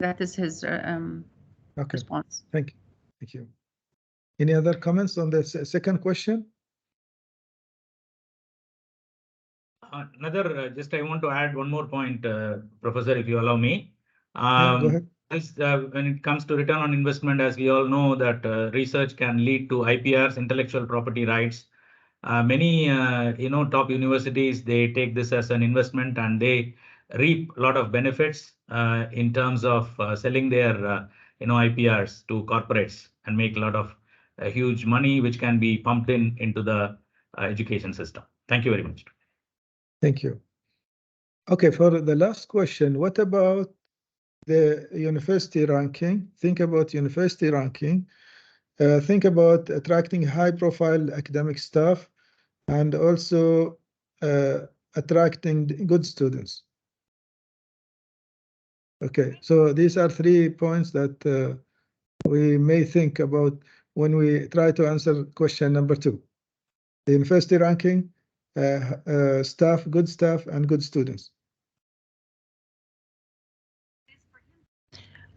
That is his response. Thank you. Thank you. Any other comments on the second question? Just I want to add one more point, Professor, if you allow me. Yeah, go ahead. When it comes to return on investment, as we all know that research can lead to IPRs, intellectual property rights. Many top universities, they take this as an investment and they reap a lot of benefits in terms of selling their IPRs to corporates and make a lot of huge money which can be pumped into the education system. Thank you very much. Thank you. Okay, for the last question, what about the university ranking? Think about university ranking. Think about attracting high-profile academic staff and also attracting good students. Okay, so these are 3 points that we may think about when we try to answer question number 2. The university ranking, staff, good staff, and good students.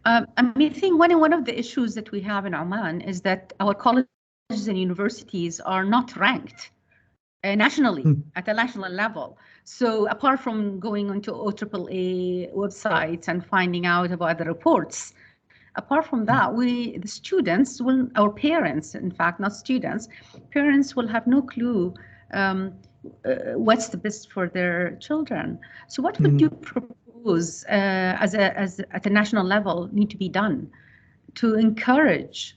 I think one of the issues that we have in Oman is that our colleges and universities are not ranked nationally at a national level. So apart from going onto OAAA websites and finding out about the reports, apart from that, the students will, our parents, in fact, not students, parents will have no clue what's the best for their children. So what would you propose as at a national level need to be done to encourage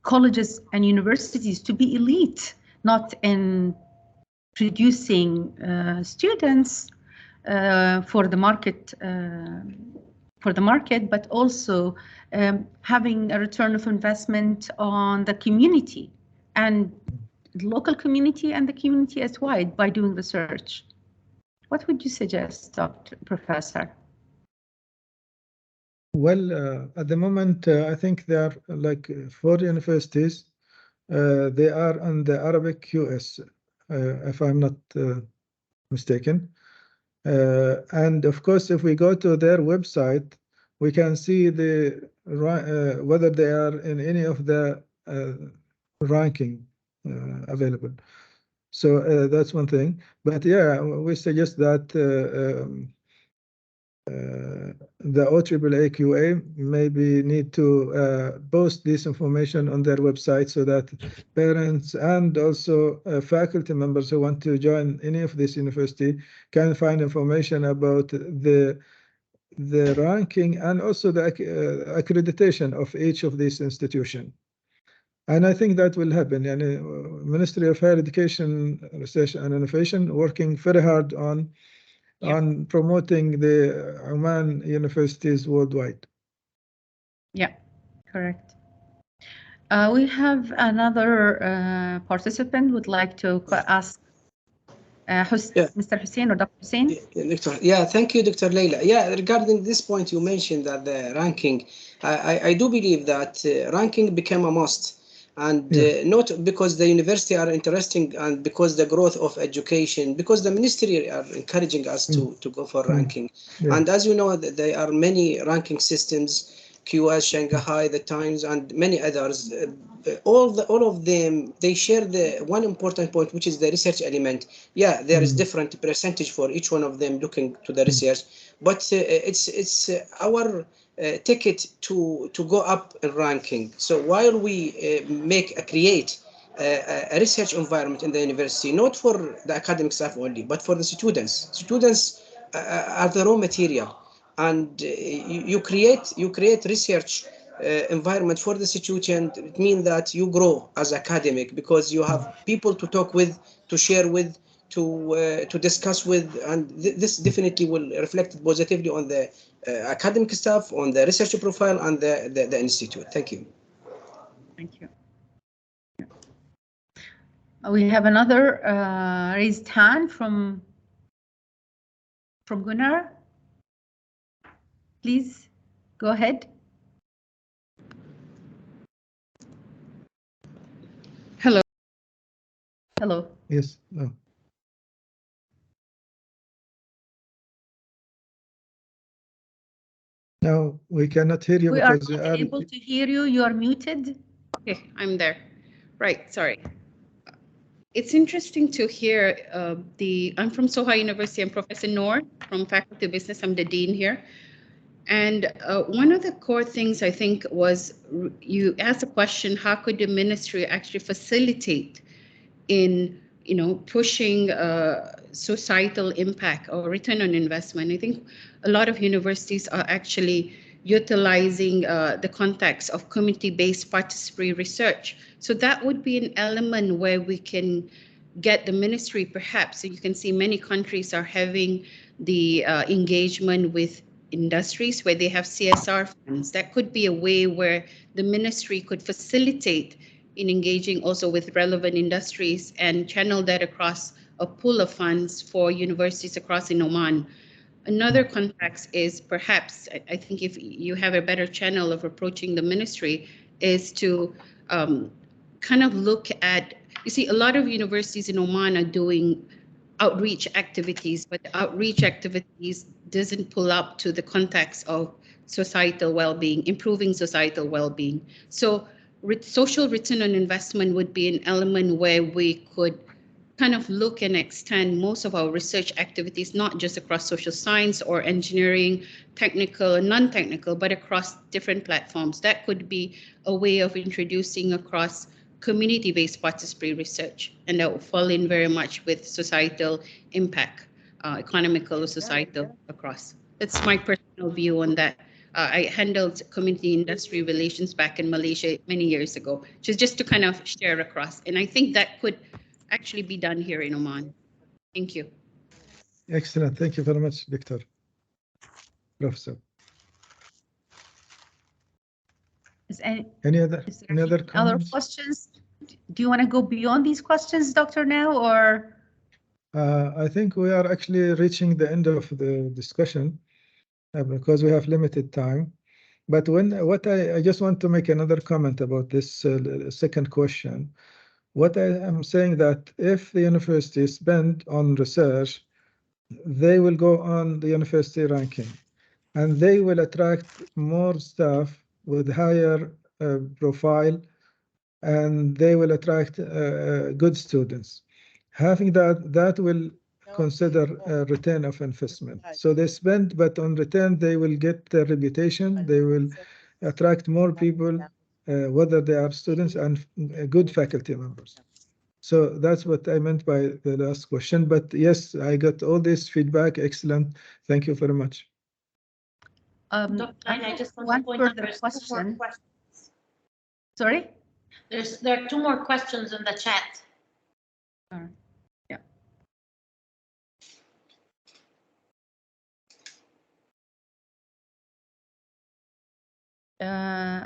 colleges and universities to be elite, not in producing students for the market, but also having a return of investment on the community and the local community and the community as wide by doing research. What would you suggest, Professor? Well, at the moment, I think there are like 4 universities. They are on the Arabic QS, if I'm not mistaken. And of course, if we go to their website, we can see the whether they are in any of the ranking available. So that's one thing. But yeah, we suggest that the OAAA QA maybe need to post this information on their website so that parents and also faculty members who want to join any of this university can find information about the ranking and also the accreditation of each of these institutions. And I think that will happen. And Ministry of Higher Education, Research and Innovation working very hard on promoting the Oman universities worldwide. Yeah, correct. We have another participant would like to ask Mr. Hussein or Dr. Hussein. Yeah, thank you, Dr. Leila. Yeah, regarding this point, you mentioned that the ranking, I do believe that ranking became a must. And not because the university are interesting and because the growth of education, because the ministry are encouraging us to go for ranking. And as you know, there are many ranking systems, QS, Shanghai, the Times, and many others. All of them, they share the one important point, which is the research element. Yeah, there is different percentage for each one of them looking to the research, but it's our ticket to go up in ranking. So while we create a research environment in the university, not for the academic staff only, but for the students. Students are the raw material, and you create research environment for the student. It means that you grow as academic because you have people to talk with, to share with, to discuss with, and this definitely will reflect positively on the academic staff, on the research profile, and the institute. Thank you. Thank you. We have another raised hand from Gunnar. Please go ahead. Hello. Hello. Yes. No. No, we cannot hear you. We are because not able to hear you. You are muted. Okay, I'm there. Right, sorry. It's interesting to hear I'm from Soha University. I'm Professor Noor from Faculty of Business. I'm the dean here. And one of the core things I think was you asked the question, how could the ministry actually facilitate in pushing societal impact or return on investment? I think a lot of universities are actually utilizing the context of community-based participatory research. So that would be an element where we can get the ministry perhaps. So you can see many countries are having the engagement with industries where they have CSR funds. That could be a way where the ministry could facilitate in engaging also with relevant industries and channel that across a pool of funds for universities across in Oman. Another context is perhaps, I think if you have a better channel of approaching the ministry, is to kind of look at, you see, a lot of universities in Oman are doing outreach activities, but the outreach activities doesn't pull up to the context of societal well-being, improving societal well-being. So social return on investment would be an element where we could kind of look and extend most of our research activities, not just across social science or engineering, technical and non-technical, but across different platforms. That could be a way of introducing across community-based participatory research, and that will fall in very much with societal impact, economical or societal across. That's my personal view on that. I handled community industry relations back in Malaysia many years ago, just to kind of share across. And I think that could actually be done here in Oman. Thank you. Excellent. Thank you very much, Victor. Professor. Is any other comments? Other questions? Do you want to go beyond these questions, Dr. Now, or? I think we are actually reaching the end of the discussion because we have limited time. But I just want to make another comment about this second question. What I am saying that if the university spend on research, they will go on the university ranking, and they will attract more staff with higher profile, and they will attract good students. Having that will consider a return of investment. So they spend, but on return, they will get their reputation. They will attract more people, whether they are students and good faculty members. So that's what I meant by the last question. But yes, I got all this feedback. Excellent. Thank you very much. I just want to point out there's 2 more questions. Sorry? There are 2 more questions in the chat. Yeah.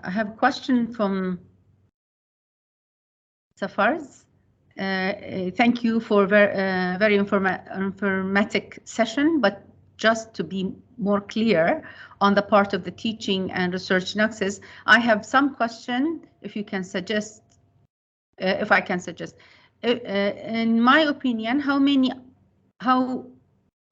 I have a question from Safarz. Thank you for very informative session, but just to be more clear on the part of the teaching and research Nexus, I have some question, if you can suggest if I can suggest. In my opinion, how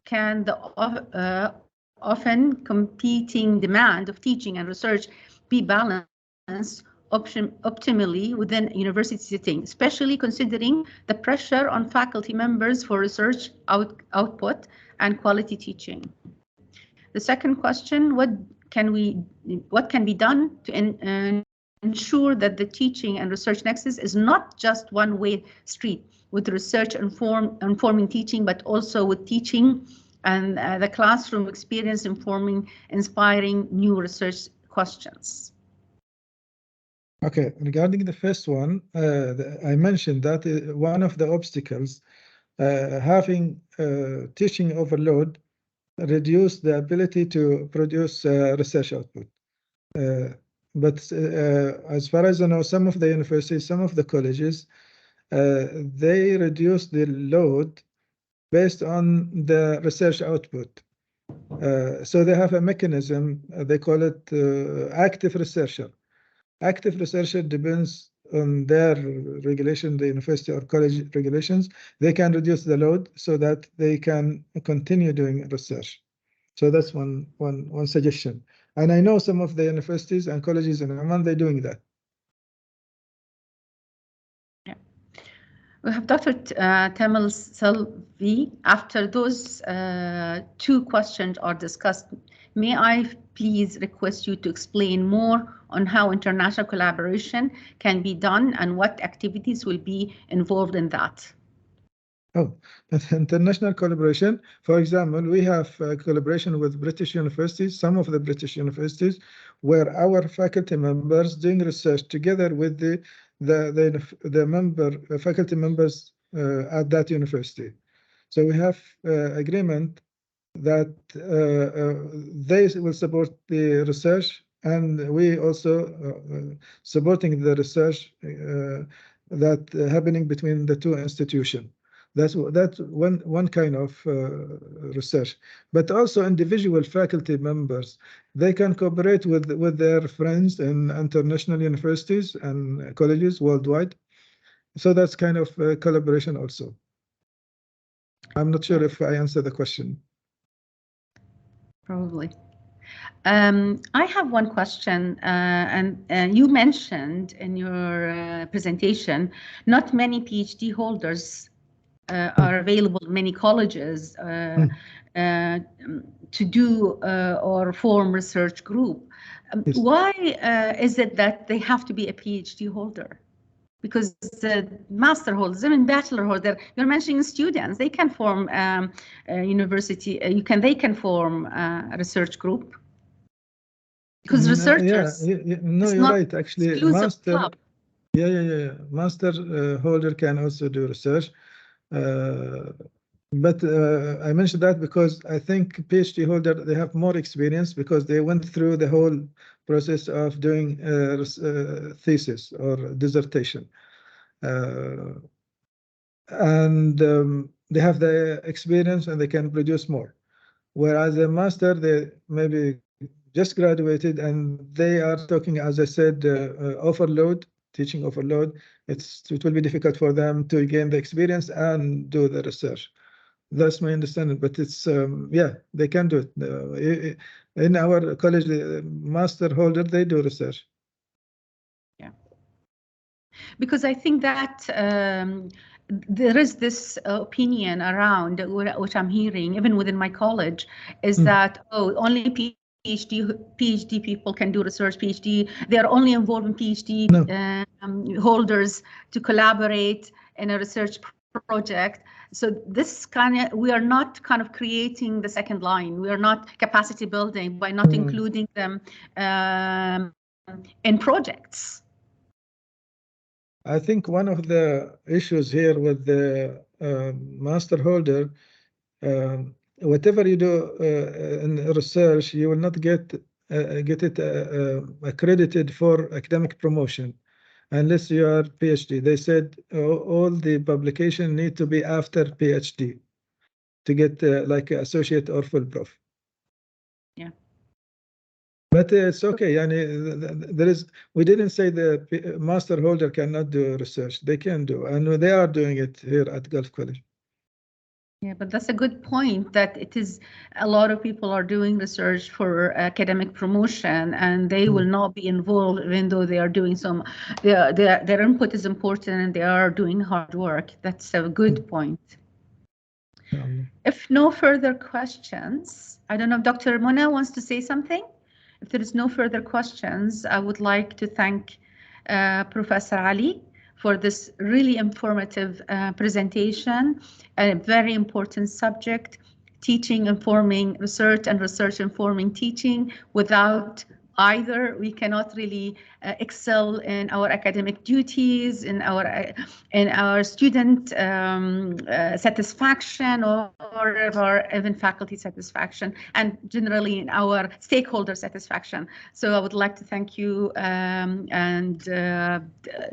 can the often competing demand of teaching and research be balanced optimally within university setting, especially considering the pressure on faculty members for research output and quality teaching? The second question, what can be done to ensure that the teaching and research nexus is not just one-way street with research informing teaching, but also with teaching and the classroom experience inspiring new research questions? Okay, regarding the first one, I mentioned that one of the obstacles having teaching overload reduce the ability to produce research output. But as far as I know, some of the universities, some of the colleges, they reduce the load based on the research output. So they have a mechanism, they call it active researcher. Active researcher depends on their regulation, the university or college regulations. They can reduce the load so that they can continue doing research. So that's one suggestion. And I know some of the universities and colleges in Oman, they're doing that. Yeah. We have Dr. Tamil Selvi. After those two questions are discussed, may I please request you to explain more on how international collaboration can be done and what activities will be involved in that? Oh, international collaboration. For example, we have collaboration with British universities, some of the British universities, where our faculty members doing research together with the faculty members at that university. So we have agreement that they will support the research, and we also supporting the research that happening between the two institutions. That's one kind of research. But also individual faculty members, they can cooperate with their friends in international universities and colleges worldwide. So that's kind of collaboration also. I'm not sure if I answered the question. Probably. I have one question, and you mentioned in your presentation, not many PhD holders are available in many colleges to do or form research group. Yes. Why is it that they have to be a PhD holder? Because the master holders, I mean bachelor holder, you're mentioning students, they can form a university, they can form a research group. Because researchers, no, you're right. Actually, master, club. Master holder can also do research. But I mentioned that because I think PhD holder, they have more experience because they went through the whole process of doing thesis or dissertation. And they have the experience and they can produce more. Whereas a master, they maybe just graduated and they are talking, as I said, overload, teaching overload. It will be difficult for them to gain the experience and do the research. That's my understanding, but it's yeah, they can do it. In our college, the master holder, they do research. Yeah, because I think that there is this opinion around, which I'm hearing even within my college, is that only PhD people can do research. They are only involved in PhD holders to collaborate in a research project. So this we are not kind of creating the second line. We are not capacity building by not including them in projects. I think one of the issues here with the master holder, whatever you do in research, you will not get it accredited for academic promotion unless you are PhD. They said all the publication need to be after PhD to get like associate or full prof. Yeah. But it's okay. We didn't say the master holder cannot do research. They can do, and they are doing it here at Gulf College. Yeah, but that's a good point, that it is a lot of people are doing research for academic promotion, and they will not be involved even though they are doing some, their input is important and they are doing hard work. That's a good point. If no further questions, I don't know if Dr. Mona wants to say something. If there is no further questions, I would like to thank Professor Ali for this really informative presentation, a very important subject, teaching informing research and research informing teaching. Without either, we cannot really excel in our academic duties, in our student satisfaction, or even faculty satisfaction, and generally in our stakeholder satisfaction. So I would like to thank you and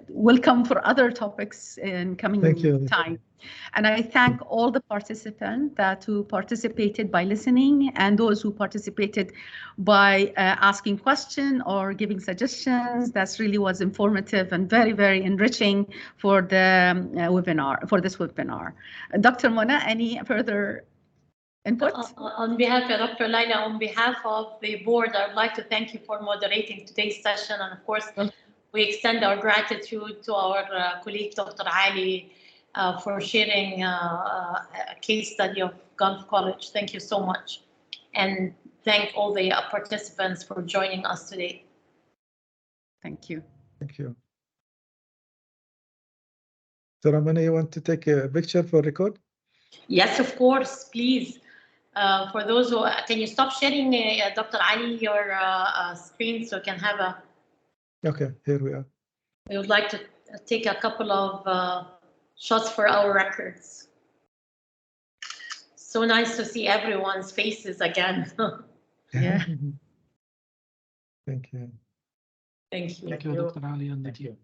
welcome for other topics in coming time. And I thank all the participants who participated by listening, and those who participated by asking questions or giving suggestions. That's really was informative and very, very enriching for the webinar, for this webinar. Dr. Mona, any further input? On behalf of Dr. Laila, on behalf of the board, I'd like to thank you for moderating today's session. And of course, we extend our gratitude to our colleague, Dr. Ali, for sharing a case study of Gulf College. Thank you so much. And thank all the participants for joining us today. Thank you. Thank you. So Ramana, you want to take a picture for record? Yes, of course, please. For those who, can you stop sharing, Dr. Ali, your screen so we can have a... Okay, here we are. We would like to take a couple of shots for our records. So nice to see everyone's faces again. Yeah. Thank you. Thank you. Thank you, Dr. Ali, and the team.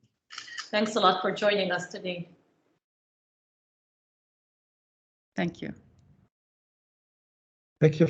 Thanks a lot for joining us today. Thank you. Thank you.